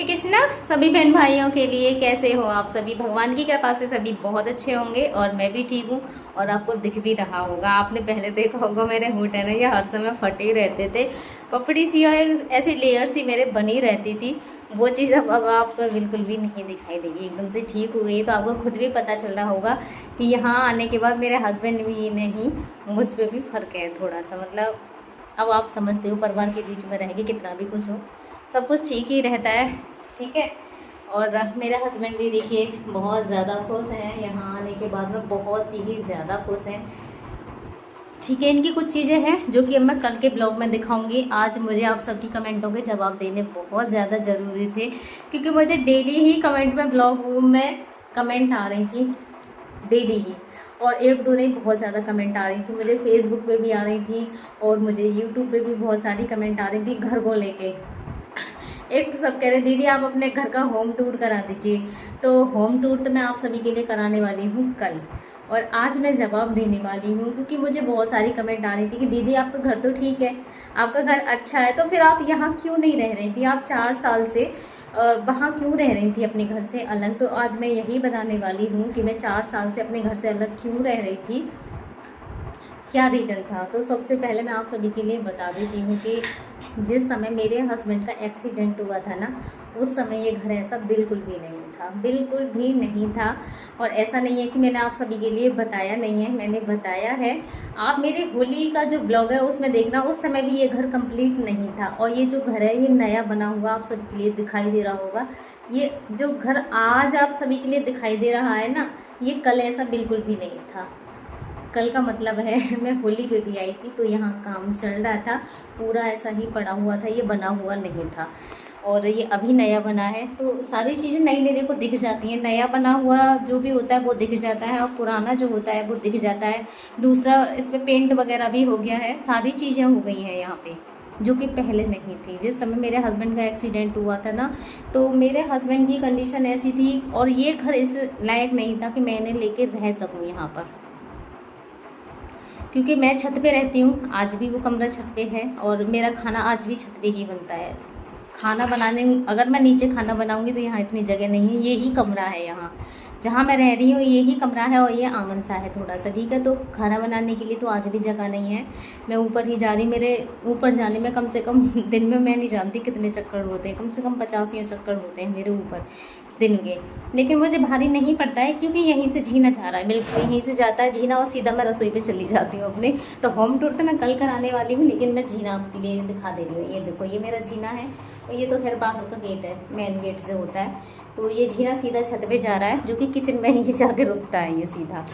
कृष्णा सभी बहन भाइयों के लिए। कैसे हो आप सभी? भगवान की कृपा से सभी बहुत अच्छे होंगे और मैं भी ठीक हूँ। और आपको दिख भी रहा होगा, आपने पहले देखा होगा मेरे होंठ है ना, ये हर समय फटे रहते थे, पपड़ी सी और ऐसी लेयर सी मेरे बनी रहती थी। वो चीज़ अब आपको बिल्कुल भी नहीं दिखाई देगी, एकदम से ठीक हो गई। तो आपको खुद भी पता चल रहा होगा कि यहाँ आने के बाद मेरे हस्बैंड भी नहीं, मुझ पर भी फ़र्क है थोड़ा सा। मतलब अब आप समझते हो, परिवार के बीच में रह के कितना भी कुछ हो, सब कुछ ठीक ही रहता है, ठीक है। और मेरे हस्बैंड भी देखिए बहुत ज़्यादा खुश हैं, यहाँ आने के बाद में बहुत ही ज़्यादा खुश हैं, ठीक है। इनकी कुछ चीज़ें हैं जो कि अब मैं कल के ब्लॉग में दिखाऊंगी। आज मुझे आप सबकी कमेंटों के जवाब देने बहुत ज़्यादा ज़रूरी थे, क्योंकि मुझे डेली ही कमेंट में ब्लॉग में कमेंट आ रही थी, डेली ही। और एक दो नहीं, बहुत ज़्यादा कमेंट आ रही थी मुझे, फेसबुक पे भी आ रही थी और मुझे यूट्यूब पे भी बहुत सारी कमेंट आ रही थी घर को लेके। एक तो सब कह रहे दीदी आप अपने घर का होम टूर करा दीजिए। तो होम टूर तो मैं आप सभी के लिए कराने वाली हूँ कल, और आज मैं जवाब देने वाली हूँ, क्योंकि मुझे बहुत सारी कमेंट आ रही थी कि दीदी आपका घर तो ठीक है, आपका घर अच्छा है, तो फिर आप यहाँ क्यों नहीं रह रही थी? आप 4 साल से वहाँ क्यों रह रही थी अपने घर से अलग? तो आज मैं यही बताने वाली हूँ कि मैं 4 साल से अपने घर से अलग क्यों रह रही थी, क्या रीज़न था। तो सबसे पहले मैं आप सभी के लिए बता देती हूँ कि जिस समय मेरे हस्बैंड का एक्सीडेंट हुआ था ना, उस समय ये घर ऐसा बिल्कुल भी नहीं था, बिल्कुल भी नहीं था। और ऐसा नहीं है कि मैंने आप सभी के लिए बताया नहीं है, मैंने बताया है। आप मेरे होली का जो ब्लॉग है उसमें देखना, उस समय भी ये घर कंप्लीट नहीं था। और ये जो घर है ये नया बना हुआ आप सभी के लिए दिखाई दे रहा होगा। ये जो घर आज आप सभी के लिए दिखाई दे रहा है ना, ये कल ऐसा बिल्कुल भी नहीं था। कल का मतलब है मैं होली पे भी आई थी, तो यहाँ काम चल रहा था, पूरा ऐसा ही पड़ा हुआ था, ये बना हुआ नहीं था। और ये अभी नया बना है, तो सारी चीज़ें नई नई देखो दिख जाती हैं। नया बना हुआ जो भी होता है वो दिख जाता है, और पुराना जो होता है वो दिख जाता है। दूसरा, इस पर पेंट वगैरह भी हो गया है, सारी चीज़ें हो गई हैं यहाँ पे, जो कि पहले नहीं थी। जिस समय मेरे हस्बैंड का एक्सीडेंट हुआ था ना, तो मेरे हस्बैंड की कंडीशन ऐसी थी, और ये घर इस लायक नहीं था कि मैंने लेके रह सकूँ यहाँ पर, क्योंकि मैं छत पे रहती हूँ। आज भी वो कमरा छत पे है, और मेरा खाना आज भी छत पे ही बनता है। खाना बनाने, अगर मैं नीचे खाना बनाऊंगी तो यहाँ इतनी जगह नहीं है, ये ही कमरा है यहाँ जहाँ मैं रह रही हूँ, ये ही कमरा है, और ये आंगन सा है थोड़ा सा, ठीक है। तो खाना बनाने के लिए तो आज भी जगह नहीं है। मैं ऊपर ही जा रही, मेरे ऊपर जाने में कम से कम दिन में मैं नहीं जानती कितने चक्कर होते हैं, कम से कम 50 या चक्कर होते हैं मेरे ऊपर दिन के। लेकिन मुझे भारी नहीं पड़ता है, क्योंकि यहीं से जीना चाह रहा है, बिल्कुल यहीं से जाता है जीना, और सीधा मैं रसोई पे चली जाती हूँ अपने। तो होम टूर तो मैं कल कराने वाली हूँ, लेकिन मैं जीना आपके लिए दिखा दे रही हूँ। ये देखो, ये मेरा जीना है, और ये तो खैर बाहर का गेट है, मेन गेट जो होता है। तो ये जीना सीधा छत पे जा रहा है, जो कि किचन में ही जाके रुकता है ये सीधा,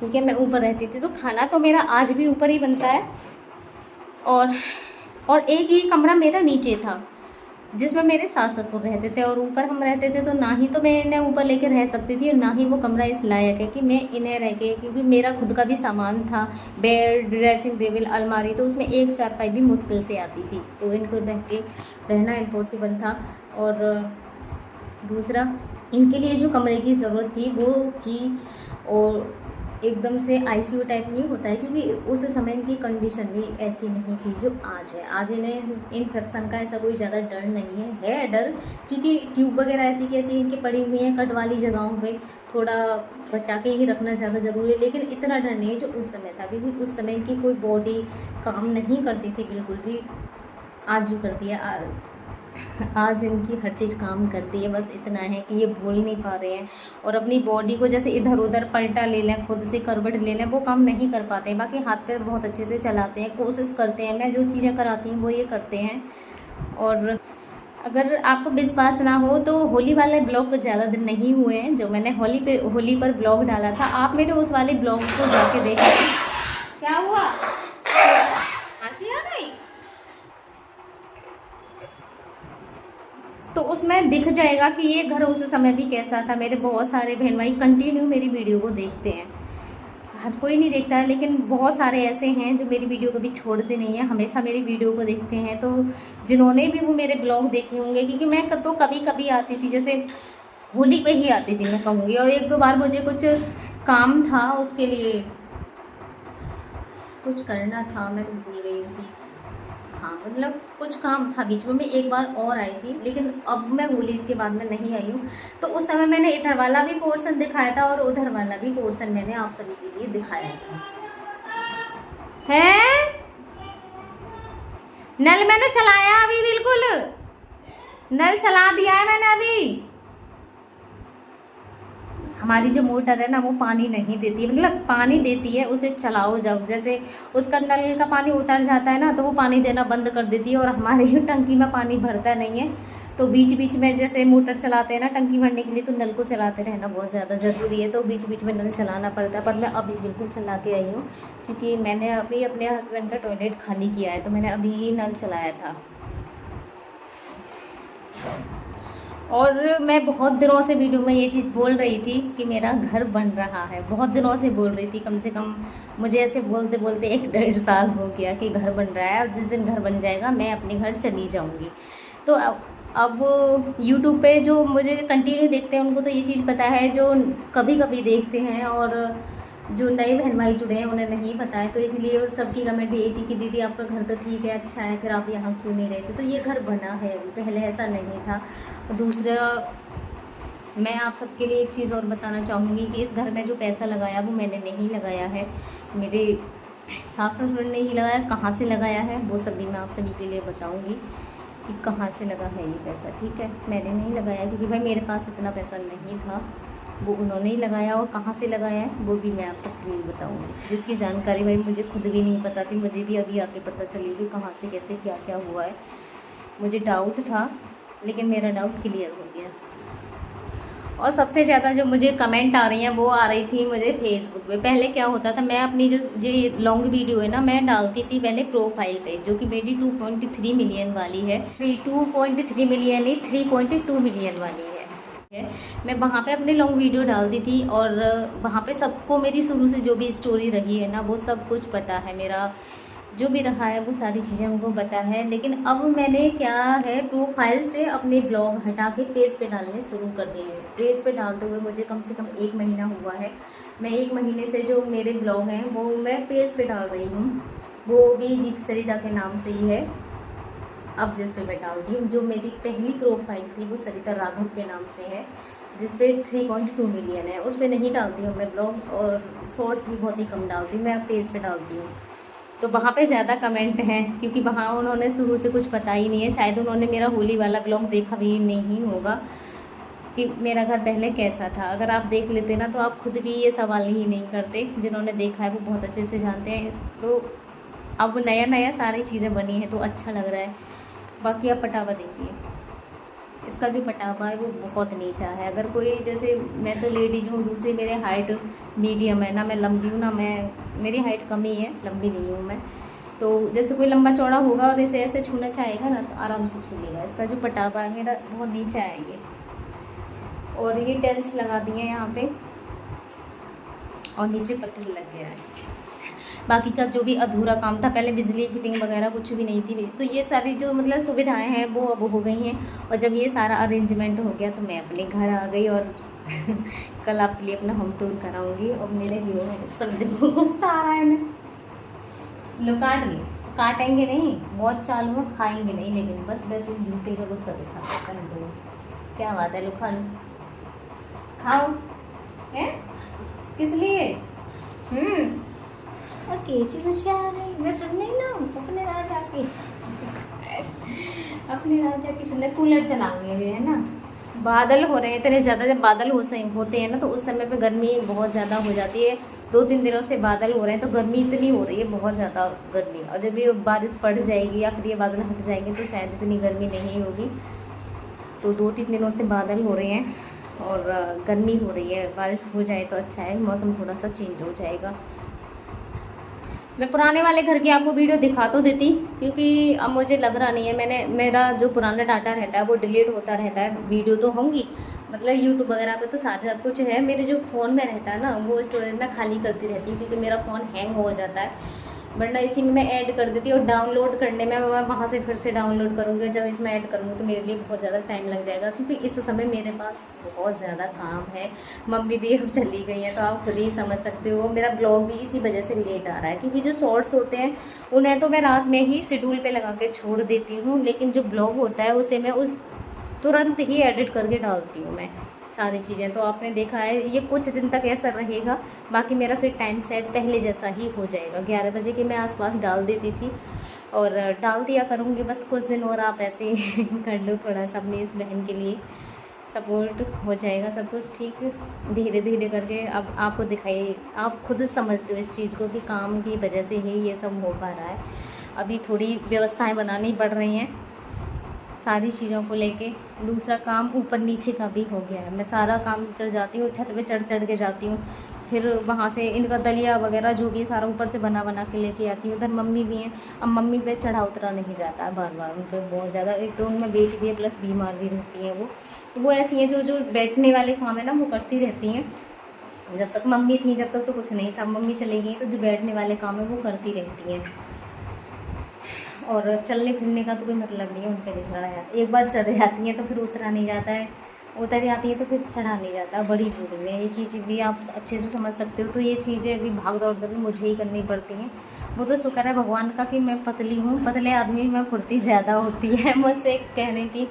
ठीक है। मैं ऊपर रहती थी, तो खाना तो मेरा आज भी ऊपर ही बनता है। और एक ही कमरा मेरा नीचे था, जिसमें मेरे सास ससुर रहते थे, और ऊपर हम रहते थे। तो ना ही तो मैं इन्हें ऊपर लेकर रह सकती थी, और ना ही वो कमरा इस लायक है कि मैं इन्हें रह के, क्योंकि मेरा खुद का भी सामान था, बेड, ड्रेसिंग टेबल, अलमारी, तो उसमें एक चारपाई भी मुश्किल से आती थी, तो इनको रह के रहना इम्पॉसिबल था। और दूसरा, इनके लिए जो कमरे की ज़रूरत थी वो थी, और एकदम से आईसीयू टाइप नहीं होता है, क्योंकि उस समय इनकी कंडीशन भी ऐसी नहीं थी जो आज है। आज इन्हें इन्फेक्शन का ऐसा कोई ज़्यादा डर नहीं है डर, क्योंकि ट्यूब वगैरह ऐसी की ऐसी इनकी पड़ी हुई हैं, कट वाली जगहों पे थोड़ा बचा के ही रखना ज़्यादा ज़रूरी है। लेकिन इतना डर नहीं है जो उस समय था, क्योंकि उस समय की कोई बॉडी काम नहीं करती थी बिल्कुल भी। आज जो करती है, आज इनकी हर चीज़ काम करती है, बस इतना है कि ये भूल नहीं पा रहे हैं, और अपनी बॉडी को जैसे इधर उधर पलटा ले लें, खुद से करवट ले लें, वो काम नहीं कर पाते हैं। बाकी हाथ पैर बहुत अच्छे से चलाते हैं, कोशिश करते हैं, मैं जो चीज़ें कराती हूँ वो ये करते हैं। और अगर आपको विश्वास ना हो तो होली वाले ब्लॉग को ज़्यादा दिन नहीं हुए हैं, जो मैंने होली पर ब्लॉग डाला था, आप मेरे उस वाले ब्लॉग को जाके देखें। क्या हुआ, हंसी आ गई? तो उसमें दिख जाएगा कि ये घर उस समय भी कैसा था। मेरे बहुत सारे बहन भाई कंटिन्यू मेरी वीडियो को देखते हैं, हर कोई नहीं देखता है, लेकिन बहुत सारे ऐसे हैं जो मेरी वीडियो कभी छोड़ते नहीं हैं, हमेशा मेरी वीडियो को देखते हैं। तो जिन्होंने भी वो मेरे ब्लॉग देखे होंगे, क्योंकि मैं तो कभी कभी आती थी, जैसे होली पे ही आती थी मैं कहूँगी, और एक दो बार मुझे कुछ काम था, उसके लिए कुछ करना था, मैं तो भूल गई उसी। हाँ मतलब कुछ काम था बीच में, मैं एक बार और आई थी, लेकिन अब मैं होली के बाद में नहीं आई हूँ। तो उस समय मैंने इधर वाला भी पोर्शन दिखाया था और उधर वाला भी पोर्शन मैंने आप सभी के लिए दिखाया था। है नल मैंने चलाया अभी, बिल्कुल नल चला दिया है मैंने अभी। हमारी जो मोटर है ना वो पानी नहीं देती है, मतलब पानी देती है, उसे चलाओ जब जैसे उसका नल का पानी उतर जाता है ना तो वो पानी देना बंद कर देती है, और हमारी टंकी में पानी भरता नहीं है। तो बीच बीच में जैसे मोटर चलाते हैं ना टंकी भरने के लिए, तो नल को चलाते रहना बहुत ज़्यादा ज़रूरी है, तो बीच बीच में नल चलाना पड़ता है। पर मैं अभी बिल्कुल चला के आई हूँ, क्योंकि मैंने अभी अपने हस्बैंड का टॉयलेट खाली किया है, तो मैंने अभी ही नल चलाया था। और मैं बहुत दिनों से वीडियो में ये चीज़ बोल रही थी कि मेरा घर बन रहा है, बहुत दिनों से बोल रही थी, कम से कम मुझे ऐसे बोलते बोलते 1-1.5 साल हो गया कि घर बन रहा है। और जिस दिन घर बन जाएगा मैं अपने घर चली जाऊंगी। तो अब यूट्यूब पे जो मुझे कंटिन्यू देखते हैं उनको तो ये चीज़ पता है, जो कभी कभी देखते हैं और जो नए बहन भाई जुड़े हैं उन्हें नहीं पता है। तो इसलिए सबकी कमेंट यही थी कि दीदी आपका घर तो ठीक है, अच्छा है, फिर आप यहाँ क्यों नहीं रहते। तो ये घर बना है अभी, पहले ऐसा नहीं था। दूसरा मैं आप सबके लिए एक चीज़ और बताना चाहूँगी कि इस घर में जो पैसा लगाया वो मैंने नहीं लगाया है, मेरे सास ससुर ने ही लगाया। कहाँ से लगाया है वो सभी मैं आप सभी के लिए बताऊँगी कि कहाँ से लगा है ये पैसा, ठीक है। मैंने नहीं लगाया क्योंकि भाई मेरे पास इतना पैसा नहीं था, वो उन्होंने ही लगाया। और कहाँ से लगाया है वो भी मैं आप सबके लिए बताऊँगी, जिसकी जानकारी भाई मुझे खुद भी नहीं पता थी, मुझे भी अभी आके पता चली कि कहाँ से कैसे क्या क्या हुआ है। मुझे डाउट था लेकिन मेरा डाउट क्लियर हो गया। और सबसे ज़्यादा जो मुझे कमेंट आ रही हैं वो आ रही थी मुझे फेसबुक पे। पहले क्या होता था, मैं अपनी जो ये लॉन्ग वीडियो है ना मैं डालती थी पहले प्रोफाइल पे, जो कि मेरी 2.3 मिलियन वाली है, 2.3 मिलियन नहीं 3.2 मिलियन वाली है। मैं वहाँ पे अपनी लॉन्ग वीडियो डालती थी और वहाँ पे सबको मेरी शुरू से जो भी स्टोरी रही है ना वो सब कुछ पता है, मेरा जो भी रहा है वो सारी चीज़ें उनको पता है। लेकिन अब मैंने क्या है, प्रोफाइल से अपने ब्लॉग हटा के पेज पे डालने शुरू कर दिए हैं। पेज पे डालते हुए मुझे कम से कम 1 महीना हुआ है। मैं 1 महीने से जो मेरे ब्लॉग हैं वो मैं पेज पे डाल रही हूँ, वो भी जीत सरिता के नाम से ही है। अब जिस पे मैं डालती हूँ, जो मेरी पहली प्रोफाइल थी वो सरिता राघव के नाम से है, जिस पे 3.2 मिलियन है, उस पर नहीं डालती हूँ मैं ब्लॉग, और शॉर्ट्स भी बहुत ही कम डालती हूँ, मैं पेज पे डालती हूँ। तो वहाँ पे ज़्यादा कमेंट हैं क्योंकि वहाँ उन्होंने शुरू से कुछ पता ही नहीं है, शायद उन्होंने मेरा होली वाला ब्लॉग देखा भी नहीं होगा कि मेरा घर पहले कैसा था। अगर आप देख लेते ना तो आप खुद भी ये सवाल ही नहीं करते, जिन्होंने देखा है वो बहुत अच्छे से जानते हैं। तो अब नया नया सारी चीज़ें बनी हैं तो अच्छा लग रहा है। बाकी आप पटावा देखिए, इसका जो पटावा है वो बहुत नीचा है। अगर कोई जैसे मैं तो लेडीज हूँ, दूसरी मेरे हाइट मीडियम है ना, मैं लंबी हूँ ना, मेरी हाइट कम ही है, लंबी नहीं हूँ मैं। तो जैसे कोई लंबा चौड़ा होगा और इसे ऐसे छूना चाहेगा ना तो आराम से छू लेगा। इसका जो पटावा है मेरा बहुत नीचा है ये। और ये टेल्स लगा दिए हैं यहाँ पे और नीचे पत्थर लग गया है। बाकी का जो भी अधूरा काम था, पहले बिजली फिटिंग वगैरह कुछ भी नहीं थी, तो ये सारी जो मतलब सुविधाएं हैं वो अब हो गई हैं। और जब ये सारा अरेंजमेंट हो गया तो मैं अपने घर आ गई और कल आपके लिए अपना होम टूर कराऊंगी। और मेरे व्यू है सब देखो, गुस्सा आ रहा है ना, लो काट ली, काटेंगे नहीं, बहुत चालू है, खाएंगे नहीं, लेकिन बस वैसे झूठे का गुस्सा दिखा दो। क्या बात है, लो खा लो, खाओ है किस लिए। केची होशियार है, मैं सुन नहीं ना अपने राजा की अपने राजा की सुनने। कूलर चलाएंगे हुए है ना, बादल हो रहे हैं इतने ज़्यादा। जब बादल होते हैं ना तो उस समय पे गर्मी बहुत ज़्यादा हो जाती है। 2-3 दिनों से बादल हो रहे हैं तो गर्मी इतनी हो रही है, बहुत ज़्यादा गर्मी। और जब ये बारिश पड़ जाएगी या फिर ये बादल हट जाएंगे तो शायद इतनी गर्मी नहीं होगी। तो 2-3 दिनों से बादल हो रहे हैं और गर्मी हो रही है। बारिश हो जाए तो अच्छा है, मौसम थोड़ा सा चेंज हो जाएगा। मैं पुराने वाले घर की आपको वीडियो दिखा तो देती, क्योंकि अब मुझे लग रहा नहीं है, मेरा जो पुराना डाटा रहता है वो डिलीट होता रहता है। वीडियो तो होंगी, मतलब यूट्यूब वगैरह पे तो सारा कुछ है, मेरे जो फ़ोन में रहता है ना वो स्टोरेज में खाली करती रहती हूँ, क्योंकि मेरा फ़ोन हैंग हो जाता है। वरना इसी में मैं ऐड कर देती और डाउनलोड करने में मैं वहाँ से फिर से डाउनलोड करूँगी और जब इसमें ऐड करूँगी तो मेरे लिए बहुत ज़्यादा टाइम लग जाएगा, क्योंकि इस समय मेरे पास बहुत ज़्यादा काम है। मम्मी भी अब चली गई हैं तो आप खुद ही समझ सकते हो, मेरा ब्लॉग भी इसी वजह से लेट आ रहा है, क्योंकि जो शॉर्ट्स होते हैं उन्हें तो मैं रात में ही शेड्यूल पे लगा के छोड़ देती हूँ, लेकिन जो ब्लॉग होता है उसे मैं उस तुरंत ही एडिट करके डालती हूँ मैं सारी चीज़ें। तो आपने देखा है ये कुछ दिन तक ऐसा रहेगा, बाकी मेरा फिर टाइम सेट पहले जैसा ही हो जाएगा। 11 बजे के मैं आसपास डाल देती थी और डाल दिया करूँगी बस कुछ दिन और। आप ऐसे ही कर लो थोड़ा सा अपनी इस बहन के लिए, सपोर्ट हो जाएगा सब कुछ ठीक धीरे धीरे करके। अब आपको दिखाइए, आप खुद समझते हो इस चीज़ को कि काम की वजह से ही ये सब हो पा रहा है। अभी थोड़ी व्यवस्थाएं बनानी पड़ रही हैं सारी चीज़ों को लेके। दूसरा काम ऊपर नीचे का भी हो गया है, मैं सारा काम चल जाती हूँ, छत पे चढ़ के जाती हूँ, फिर वहाँ से इनका दलिया वगैरह जो भी सारा ऊपर से बना के लेके आती हूँ। उधर मम्मी भी हैं, अब मम्मी पे चढ़ा उतरा नहीं जाता है बार बार, उन पर बहुत ज़्यादा, एक तो उनमें बेटी भी है प्लस बीमार भी रहती हैं वो, तो वो ऐसी हैं जो बैठने वाले काम है ना वो करती रहती हैं। जब तक मम्मी थी जब तक तो कुछ नहीं था, मम्मी चली गई तो जो बैठने वाले काम है वो करती रहती हैं, और चलने फिरने का तो कोई मतलब नहीं है उन पर चढ़ा जाता। एक बार चढ़ जाती हैं तो फिर उतरा नहीं जाता है, उतर जाती है तो फिर चढ़ा नहीं जाता। बड़ी बूढ़ी में ये चीज़ भी आप अच्छे से समझ सकते हो। तो ये चीज़ें अभी भाग दौड़ कर मुझे ही करनी पड़ती हैं। वो तो शुक्र है भगवान का कि मैं पतली हूँ, पतले आदमी में फुर्ती ज़्यादा होती है मुझसे कहने की।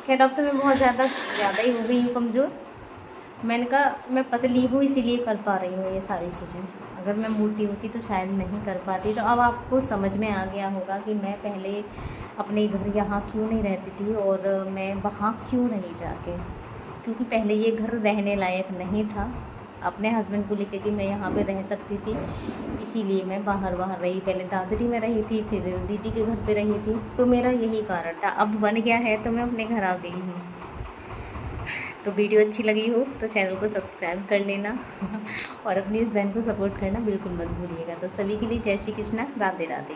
खैर अब तो मैं बहुत ज़्यादा ही हो गई हूँ कमज़ोर। मैंने कहा मैं पतली हूँ इसीलिए कर पा रही हूँ ये सारी चीज़ें, अगर मैं मोटी होती तो शायद नहीं कर पाती। तो अब आपको समझ में आ गया होगा कि मैं पहले अपने घर यहाँ क्यों नहीं रहती थी और मैं वहाँ क्यों नहीं जाके, क्योंकि पहले ये घर रहने लायक नहीं था अपने हस्बैंड को लेकर कि मैं यहाँ पे रह सकती थी, इसीलिए मैं बाहर रही। पहले दादरी में रही थी, फिर दीदी के घर पे रही थी, तो मेरा यही कारण था। अब बन गया है तो मैं अपने घर आ गई हूँ। तो वीडियो अच्छी लगी हो तो चैनल को सब्सक्राइब कर लेना और अपनी इस बहन को सपोर्ट करना बिल्कुल मत भूलिएगा। तो सभी के लिए जय श्री कृष्णा, राधे राधे।